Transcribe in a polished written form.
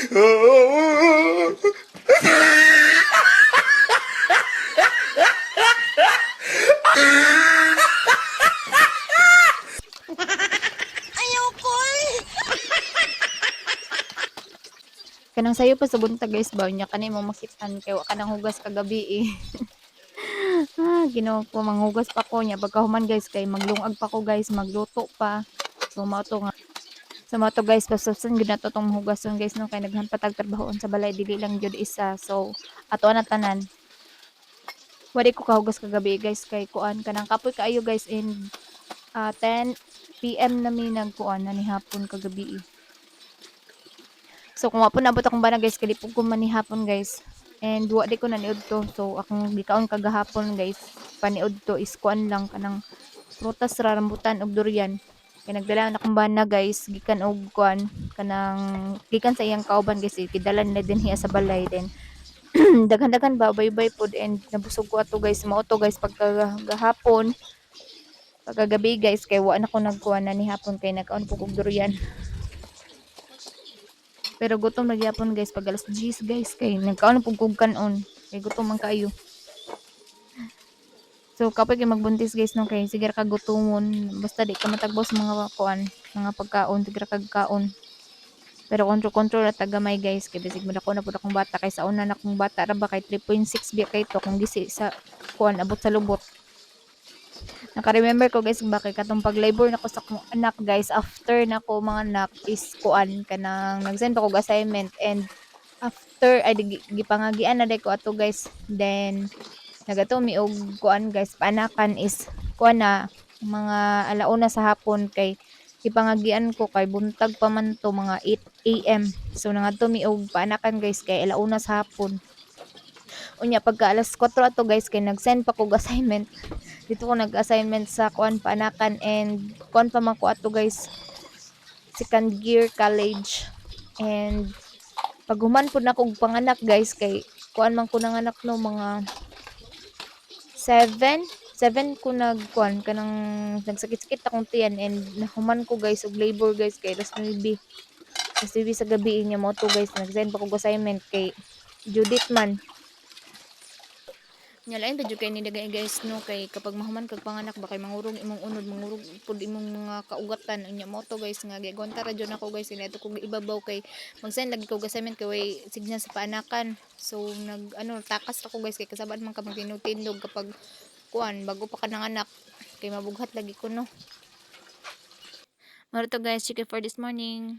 Kanang sayo pa sa buntag guys ba nya kanay mo makitan kay wa kanang hugas kagabi eh. Ginoo ko manghugas pa ko nya pagkahuman guys kay maglungag pa ko guys magluto pa. So mao to nga so mao to guys pasasan gyud nato tong hugason guys no kay daghan pa tag trabahoon sa balay dili lang gyud isa. So ato na tanan. Wadi ko kahugas kagabi guys kay kuan kanang kapoy kaayo guys in 10 PM na mi nagkuan na ni hapon kagabi eh. So kung wapon abot akong bana guys kalipog ko man ni hapon guys. And wa di ko naniud to. So akong gikaon kagahapon guys. Paniud to is kuan lang kanang prutas ra rambutan ug durian. Kay nagdala na akong bana guys gikan og kuan kanang gikan sa iyang kauban guys kidalan na din hiya sa balay din. Daghan-daghan ba bay-bay pod and nabusog ko ato guys mao to guys pagkagahapon pagkagabi guys kay wa na ko nagkuan na ni hapon kay nagkaon po kog durian. Pero gutom na gyapon guys pag alas 10 guys kay nagkaon pug kog kanon. Kay gutom man kaayo. So kapag kay magbuntis guys no kay sige ra ka gutomon basta di ka matagbaw sa mga kuan, mga pagkaon, sige ra kag kaon. Pero kontrol-kontrol at tagamay guys kay bisig madako na pud akong bata kay sa una na akong bata ra ba kay 3.6 biya kay to kung gisi sa kuan abot sa lubot. Naka-remember ko guys bakit katong pag-labor nako sa akong anak guys after nako mga anak is kuan kanang nag-send ako og assignment and after ay gipangagian na day ko ato guys then nagato mi og kuan guys paanakan is kuan na mga alauna sa hapon kay gipangagian ko kay buntag pa man to mga 8 AM so nangadto mi og paanakan guys kay alauna sa hapon unya pagka alas 4 ato guys kay nag-send pa kog assignment dito ko nag-assignment sa kuan paanakan and kuan pa man ko ato guys second year college and pag human pud na kog panganak guys kay kuan man ko nanganak no mga 7 ko nagkuan kanang nagsakit-sakit akong tiyan and nahuman ko guys og labor guys kay alas 9 sa gabi niya mo to guys nag-send pa kog assignment kay Judith man. Nya lain ta jud kay ni dagay guys no kay kapag mahuman kag panganak ba kay mangurog imong unod mangurog pud imong mga kaugatan unya mo to guys nga gigonta ra jud nako guys inato kog ibabaw kay mag-send lagi kog assignment kay way signa sa paanakan so nag ano takas ra ko guys kay kasabad man ka magtinutindog kapag kuan bago pa ka nanganak kay mabughat lagi ko no. Maro to guys chicken for this morning.